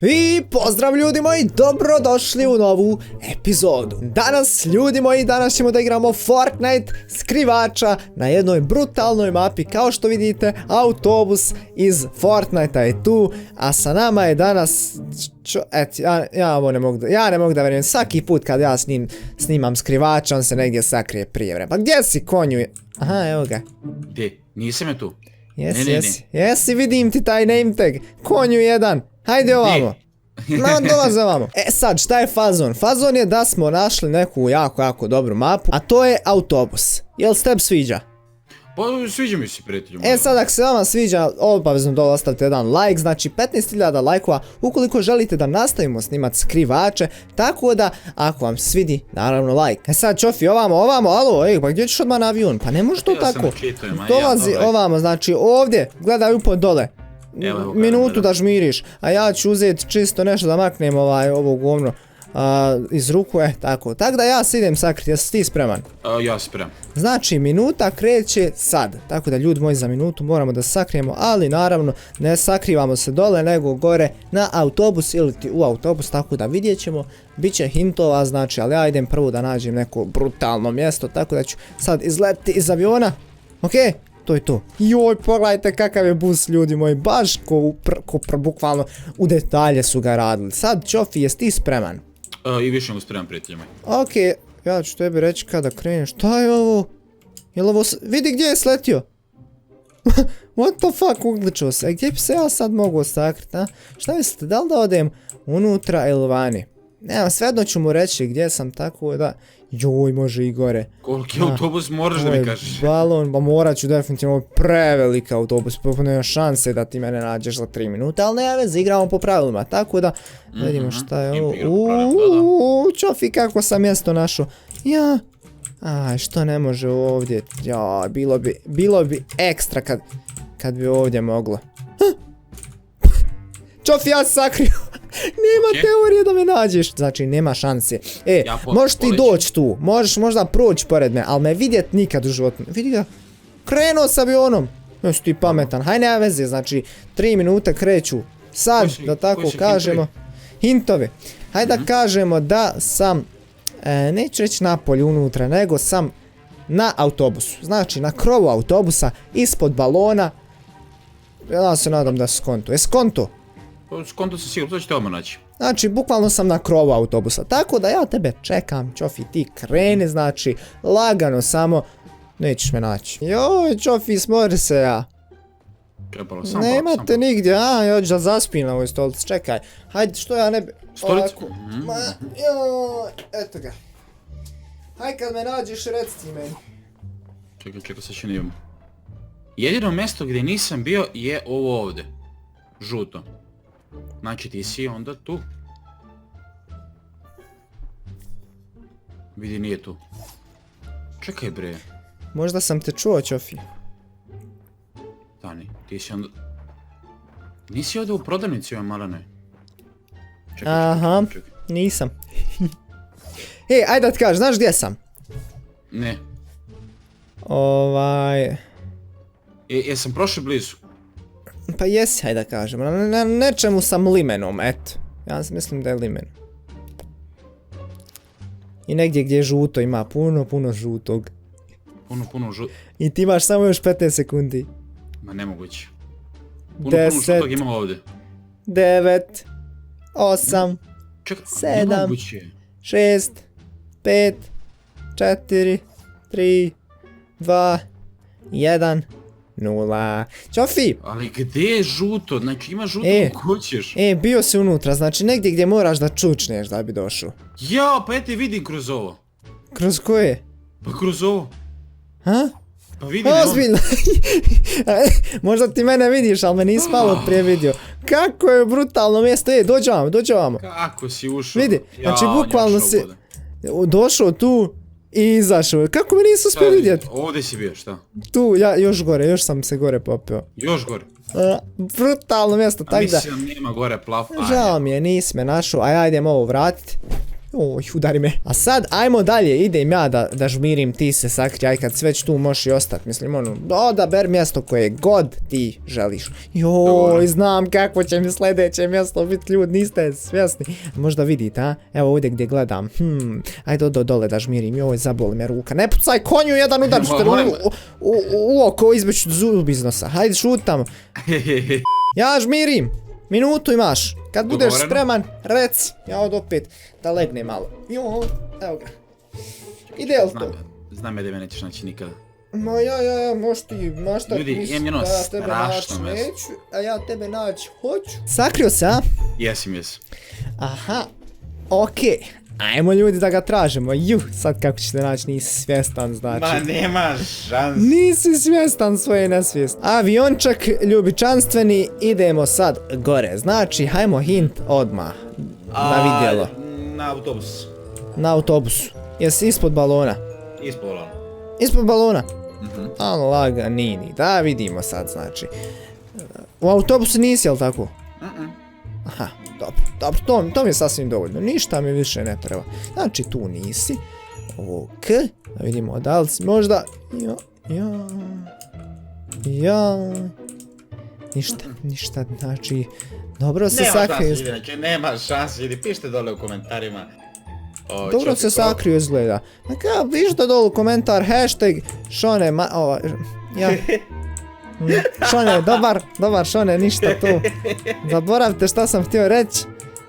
I pozdrav ljudi moji, dobrodošli u novu epizodu. Danas, ljudi moji, danas ćemo da igramo Fortnite skrivača na jednoj brutalnoj mapi. Kao što vidite, autobus iz Fortnite je tu, a sa nama je danas... Ja ne mogu da verujem, svaki put kad ja snimam skrivača, on se negdje sakrije prije vremena. Pa gdje si, konju? Aha, evo ga. Gdje? Nisam je tu. Jesi, vidim ti taj name tag. Konju jedan. Hajde ovamo. Dolaze ovamo. E sad, šta je fazon? Fazon je da smo našli neku jako dobru mapu, a to je autobus. Jel se tebi sviđa? Pa sviđa mi se, prijatelju. E sad, ako se vama sviđa, obavezno dole ostavite jedan like, znači 15.000 lajkova ukoliko želite da nastavimo snimati skrivače, tako da, ako vam svidi, naravno like. E sad, Čofi, ovamo, alo, pa gdje ćeš odmah na avion? Pa ne može to tako. Dolazi ovamo, znači ovdje, gledaj upod dole. Minutu da žmiriš, a ja ću uzeti čisto nešto da maknem ovo govno iz ruku, tako da ja se idem sakriti, jesi ti spreman? Ja spremam. Znači minuta kreće sad, tako da ljudi moji za minutu moramo da sakrijemo, ali naravno ne sakrivamo se dole nego gore na autobus ili u autobus, tako da vidjet ćemo, bit će hintova znači, ali ja idem prvo da nađem neko brutalno mjesto, tako da ću sad izletiti iz aviona, okej? To je to. Joj, pogledajte kakav je bus, ljudi moji, baš bukvalno u detalje su ga radili. Sad, Čofi, jesi ti spreman? I više nego spreman, prijatelji moji. Okej, ja ću tebi reći kada kreneš. Šta je ovo? Jel ovo... Vidi gdje je sletio? What the fuck, ugličao se. Gdje bi se ja sad mogu sakriti, a? Šta mislite, da li da odem unutra ili vani? Nema, svejedno ću mu reći gdje sam, tako da... Joj, može i gore. Koliki autobus moraš da mi kažeš? Balon, pa morat ću definitivno, preveliki autobus, nema šanse da ti mene nađeš za 3 minute, ali ne veze, igramo po pravilima, tako da vidimo šta je ovo. Čofi, kako sam mjesto našao. Ja, što ne može ovdje, ja, bilo bi ekstra kad bi ovdje moglo. Čofi, ja se sakrio. Nema teorije da me nađeš. Znači, nema šanse. Možeš ti doći tu. Možeš možda proći pored me, ali me vidjet nikad u životu. Vidi ga. Krenuo s avionom. Jesi ti pametan. Haj, nema veze. Znači, 3 minute kreću. Sad, da tako kažemo. Hintovi. Hajde da kažemo da sam, neću reći napolje unutra, nego sam na autobusu. Znači, na krovu autobusa, ispod balona. Ja se nadam da si skonto. Je skonto? Skonto se sigurno, to ćete odmah naći. Znači, bukvalno sam na krovu autobusa, tako da ja tebe čekam, Čofi, ti kreni, znači, lagano samo, nećeš me naći. Joj, Čofi, smori se ja. Nemate nigdje, ja ću da zaspim na ovoj stolici, čekaj. Hajde, što ja ne bi... Stolicu? Joj, eto ga. Hajde kad me nađeš, reci ti meni. Čekaj, sad će nijem. Jedino mjesto gdje nisam bio je ovo ovdje. Žuto. Znači ti si onda tu. Vidi, nije tu. Čekaj bre. Možda sam te čuo, Čofi. Stani, ti si onda... Nisi ovdje u prodavnici ove malane? Aha, nisam. Ajde da ti kažeš, znaš gdje sam? Ne. Jesam prošao blizu? Pa jesi, hajde da kažemo, na nečemu sam limenom, eto. Ja mislim da je limen. I negdje gdje je žuto, ima puno žutog. Puno žutog. I ti imaš samo još 15 sekundi. Ma nemoguće. Puno žutog ima ovdje. 9, 8, 7, 6, 5, 4, 3, 2, 1... 0. Čofi! Ali gdje je žuto? Znači ima žuto kako hoćeš. Bio si unutra, znači negdje gdje moraš da čučneš da bi došao. Ja, pa ja te vidim kroz ovo. Kroz koje? Pa kroz ovo. Ha? Pa vidim ozbiljno. Možda ti mene vidiš, ali me nisi malo prije vidio. Kako je brutalno mjesto, dođe ovamo. Kako si ušao? Vidi, znači bukvalno si došao tu i izašao. Kako me nisu uspio vidjeti? Ovdje si bio, šta? Tu, još gore, još sam se gore popio. Još gore? Brutalno mjesto, tako da... Mislim, nema gore plafon. Žao mi je, nisi me našao, a ja idem ovo vratiti. Oj, udari me. A sad, ajmo dalje, idem ja da žmirim, ti se sakri, aj kad sve već tu možeš i ostat, mislim, ono, odaber mjesto koje god ti želiš. Joj, znam kako će mi sljedeće mjesto biti, ljudi, niste svjesni. Možda vidite, a? Evo ovdje gdje gledam, ajde dole da žmirim, joj, zaboli me ruka. Ne pucaj konju, jedan udar ću te u oko izbeću zub iz nosa, hajde šutam. Ja žmirim, minutu imaš. Kad budeš spreman, reci, ja od opet da legne malo. Jo, evo ga. Ide li to? Znam ja da me nećeš naći nikada. Ma možeš ti, ljudi, imam jedno strašno mjesto. A ja tebe naći hoću. Sakrio se, a? Jesim. Aha, okej. Ajmo ljudi da ga tražimo, sad kako ćete naći, nisi svjestan, znači. Ma nema šans. Nisi svjestan svoje nesvijest. Aviončak ljubičanstveni, idemo sad gore, znači hajmo hint odmah na vidjelo. Na autobus. Na autobusu, jesi ispod balona? Ispod balona. Ispod balona? A laganini, da vidimo sad, znači. U autobusu nisi, jel tako? Aha, dobro, to mi je sasvim dovoljno, ništa mi više ne treba. Znači tu nisi, ok, da vidimo da li si možda, ništa, znači, dobro se sakrije. Nema šanse, ljudi, pišite dole u komentarima. Dobro se sakriju izgleda. Neka, pišite dole u komentar, hashtag Šone, Šone, dobar Šone, ništa tu. Zaboravite šta sam htio reći.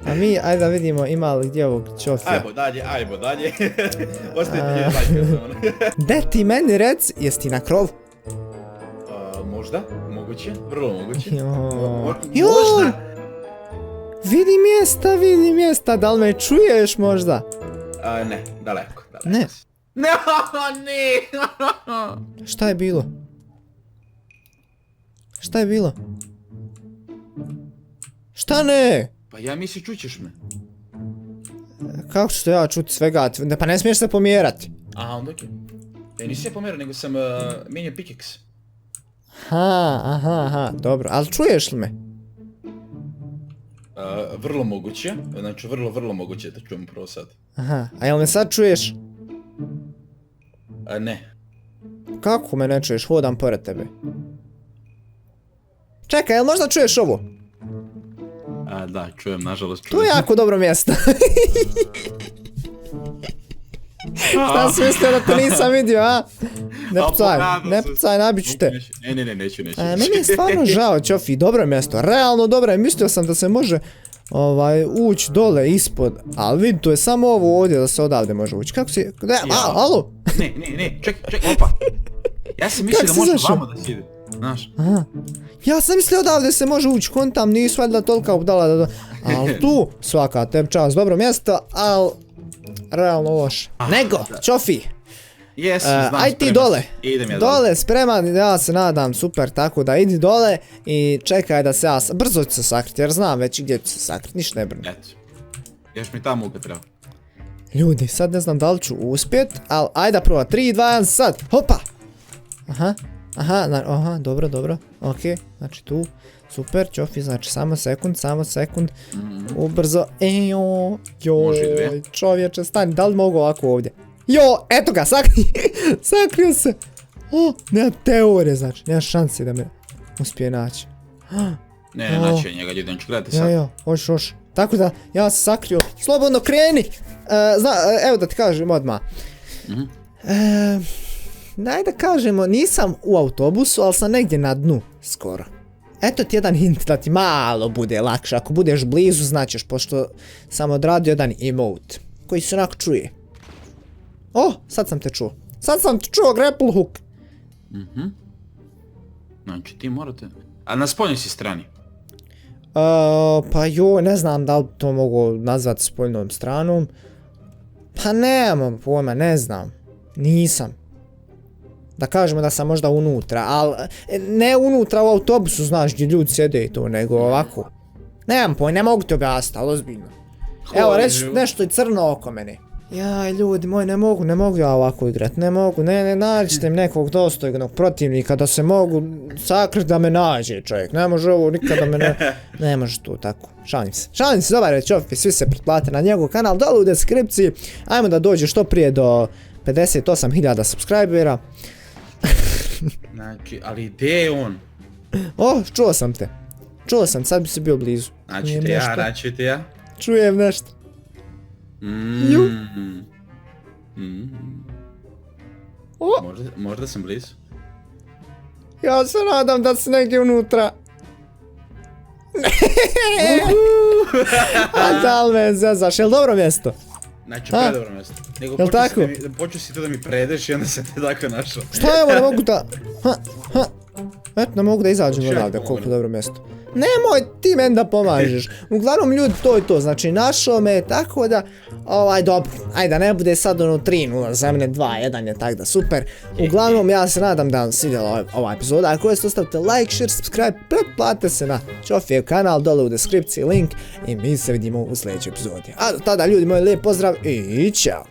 A mi, ajde da vidimo ima li gdje ovog čofija. Ajmo dalje. Ostavite mi like. De ti meni reci, jesi ti na krovu? Možda, moguće, vrlo moguće. Joj! Vidi mjesta, da li me čuješ možda? Ne, daleko. Ne. Ne. Šta je bilo? Šta ne? Pa ja mislim čućeš me. Kako ću to ja čuti svega? Pa ne smiješ se pomjerati. Aha, onda okej. Ja nisam se pomjerao, nego sam mijenjao pikeks. Aha, dobro. Ali čuješ li me? Vrlo moguće, znači vrlo moguće da čujem prvo sad. Aha, a jel me sad čuješ? Ne. Kako me ne čuješ? Hodam pored tebe. Čekaj, jel možda čuješ ovo? Da, čujem, nažalost čujem. Tu je jako dobro mjesto. Šta si mislio da to nisam vidio, a? Ne pucaj, nabit ću te. Ne, neću. Meni je stvarno žao, Ćofi, dobro mjesto, realno dobro je, mislio sam da se može ući dole ispod, ali vidi, to je samo ovo ovdje da se odavde može ući. Kako si, alo? Ne, čekaj, opa. Ja sam mislio da može vamo da sjede, znaš. Ja sam mislio odavde se može ući, kontam, nisu valjda tolika obdala da... Ali tu, svaka tebi čast, dobro mjesto, ali... Realno loše. Nego, Ćofi. Aj ti dole. Idem ja dole, spreman, ja se nadam, super, tako da idi dole i čekaj da se ja... Brzo ću se sakriti, jer znam već gdje ću se sakriti, ništa ne brine. Eto. Još mi tamo kad treba. Ljudi, sad ne znam da li ću uspjet, ali ajde prvo, 3, 2, 1, sad, hopa! Aha, dobro, okej, znači tu, super, Ćofi, znači samo sekund, ubrzo, joj, čovječe, stani, da li mogu ovako ovdje? Jo, eto ga, sakrio se, nema teorije, znači, nema šanse da me uspije naći. Ne, naći je njega, jedan ću gledati sad. Hoš, tako da, ja se sakrio, slobodno kreni, evo da ti kažem odmah. Daj da kažemo, nisam u autobusu, ali sam negdje na dnu, skoro. Eto ti jedan hint da ti malo bude lakše, ako budeš blizu znaćeš, pošto sam odradio jedan emote, koji se onako čuje. Sad sam te čuo, grapple hook. Znači ti morate... A na spoljnoj si strani? Pa joj, ne znam da li to mogu nazvati spoljnom stranom. Pa nemam pojma, ne znam. Nisam. Da kažemo da sam možda unutra, ali ne unutra u autobusu, znaš, gdje ljudi sjede i to, nego ovako. Nemam pojma, ne mogu ti objasniti, ali ozbiljno. Evo, reći nešto i crno oko mene. Jaj, ljudi moji, ne mogu ja ovako igrat, ne mogu, ne nađite mi nekog dostojnog protivnika da se mogu sakriti da me nađe čovjek, ne može ovo nikada me ne može tu tako, šalim se, dobar već Čofi, svi se pretplate na njegov kanal, dole u deskripciji, ajmo da dođe što prije do 58.000 subscribera. Znači, ali gdje je on? O, čuo sam te, sad bi se bio blizu. Znači te ja. Čujem nešto. Možda sam blizu. Ja se nadam da si negdje unutra. A da li me zezaš, jel dobro mjesto? Znači, predobro mjesto. Jel tako? Počeo si to da mi predeš i onda sam te tako našao. Šta evo, ne mogu da... Eto, ne mogu da izađem odavde, koliko dobro mjesto. Nemoj ti meni da pomažeš. Uglavnom ljudi, to je to, znači našao me, tako da, dobro, ajde da ne bude sad ono 3-0 za mene, 2-1 je tak da super. Uglavnom ja se nadam da vam se vidjela ova epizoda, ako jeste ostavite like, share, subscribe, pretplatite se na Čofijev kanal, dole u deskripciji link i mi se vidimo u sljedećoj epizodi. A do tada ljudi moji, lijep pozdrav i ćao!